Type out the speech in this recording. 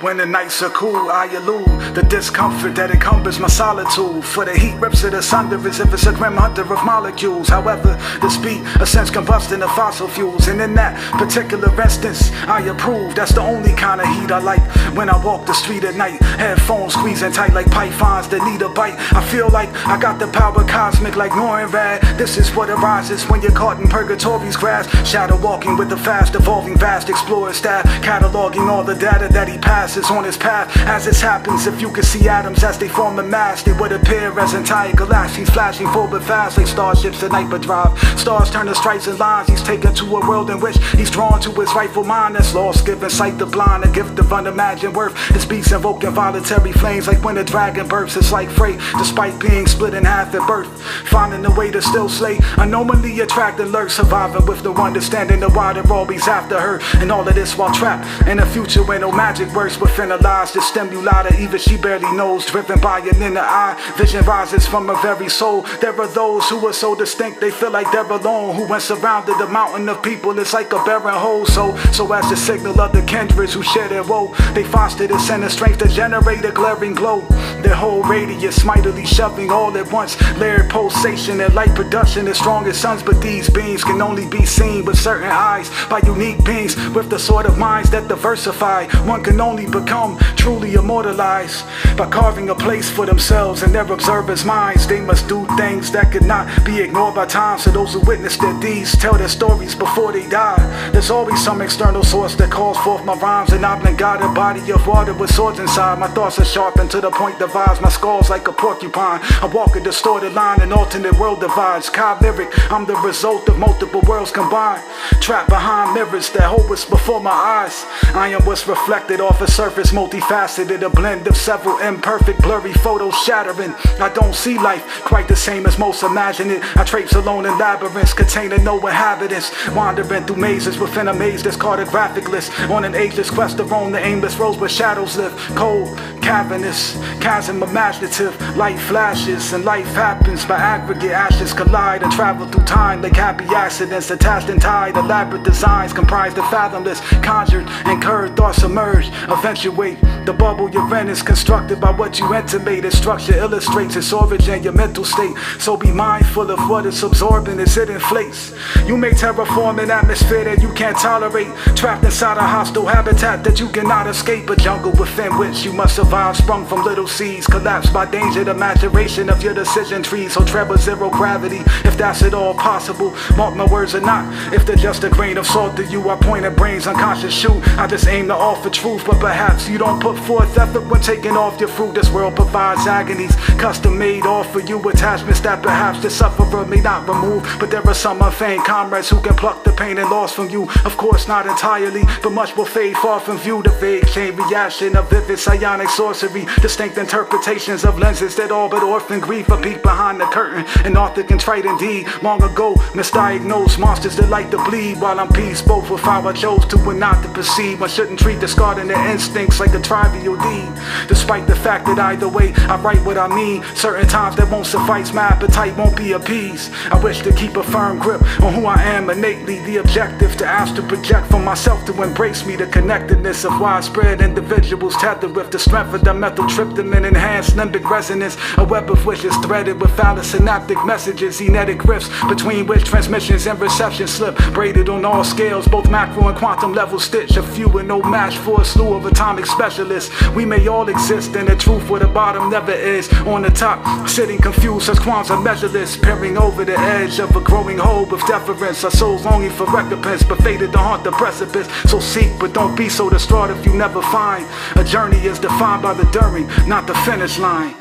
When the nights are cool, I elude the discomfort that encumbers my solitude. For the heat rips it asunder as if it's a grim hunter of molecules. However, this beat a sense combusting of fossil fuels. And in that particular instance, I approve. That's the only kind of heat I like. When I walk the street at night, headphones squeezing tight like pythons that need a bite. I feel like I got the power cosmic like Norrad. This is what arises when you're caught in purgatory's grasp. Shadow walking with the fast evolving vast explorer staff, cataloging all the data that he passes on his path. As this happens, if you could see atoms as they form a mass, they would appear as entire galaxies flashing forward fast like starships in hyperdrive. Stars turn to stripes and lines. He's taken to a world in which he's drawn to his rightful mind that's lost, giving sight the blind, a gift of unimagined worth. His beats invoking voluntary flames like when a dragon bursts. It's like freight, despite being split in half at birth, finding a way to still slay. Anomaly attracting lurks, surviving with no understanding of why they're always after her. And all of this while trapped in a future where no magic works within a lies, the stimuli that even she barely knows. Driven by an inner eye, vision rises from her very soul. There are those who are so distinct they feel like they're alone, who when surrounded a mountain of people it's like a barren hole. So as the signal of the kindreds who share their woe, they foster this inner strength to generate a glaring glow. Their whole radius mightily shoving all at once, layered pulsation and light production as strong as suns. But these beams can only be seen with certain eyes by unique beings with the sort of minds that diversify. One can only become truly immortalized by carving a place for themselves in their observers' minds. They must do things that could not be ignored by time, so those who witness their deeds tell their stories before they die. There's always some external source that calls forth my rhymes, and I've been guided a body of water with swords inside. My thoughts are sharpened to the point divides my skull's like a porcupine. I walk a distorted line, an alternate world divides. Chimeric, I'm the result of multiple worlds combined, trapped behind mirrors that hold what's before my eyes. I am what's reflected off a surface, multifaceted, a blend of several imperfect, blurry photos shattering. I don't see life quite the same as most imagine it. I traipse alone in labyrinths containing no inhabitants, wandering through mazes within a maze that's cartographicless, on an ageless quest to roam the aimless roads where shadows live. Cold, cavernous, chasm imaginative, light flashes and life happens by aggregate ashes collide and travel through time like happy accidents attached and tied. Elaborate designs comprised of fathomless, conjured and curved thoughts emerge, eventuate. The bubble you're in is constructed by what you intimate. Its structure illustrates its origin, your mental state. So be mindful of what it's absorbing as it inflates. You may terraform an atmosphere that you can't tolerate, trapped inside a hostile habitat that you cannot escape. A jungle within which you must survive, sprung from little seeds, collapsed by danger, the maturation of your decision trees. So tread with zero gravity, if that's at all possible. Mark my words or not, if they're just a grain of salt to you. I point at brains, unconscious shoot. I just aim to offer truth, but perhaps you don't put forth effort when taking off your fruit. This world provides agonies, custom made all for you. Attachments that perhaps the sufferer may not remove, but there are some unfeigned comrades who can pluck the pain and loss from you. Of course not entirely, but much will fade far from view. The vague chain reaction of vivid psionic sorcery, distinct interpretations of lenses that all but orphan grief. A peek behind the curtain, an author contrite indeed. Long ago misdiagnosed monsters that like to bleed, while I'm peace both with how I chose to and not to perceive. One shouldn't treat discarding their instincts like a trivial deed, despite the fact that either way I write what I mean. Certain times that won't suffice, my appetite won't be appeased. I wish to keep a firm grip on who I am innately, the objective to ask to project from myself to embrace me. The connectedness of widespread individuals tethered with the strength of dimethyltryptamine, enhanced limbic resonance, a web of wishes threaded with phallosynaptic messages, enetic rifts between which transmissions and reception slip, braided on all scales, both macro and quantum level stitch. A few and no match for a slew of atomic specialists. We may all exist in the truth where the bottom never is. On the top, sitting confused as qualms are measureless, peering over the edge of a growing hole with deference. Our souls longing for recompense, but fated to haunt the precipice. So seek, but don't be so distraught if you never find. A journey is defined by the during, not the finish line.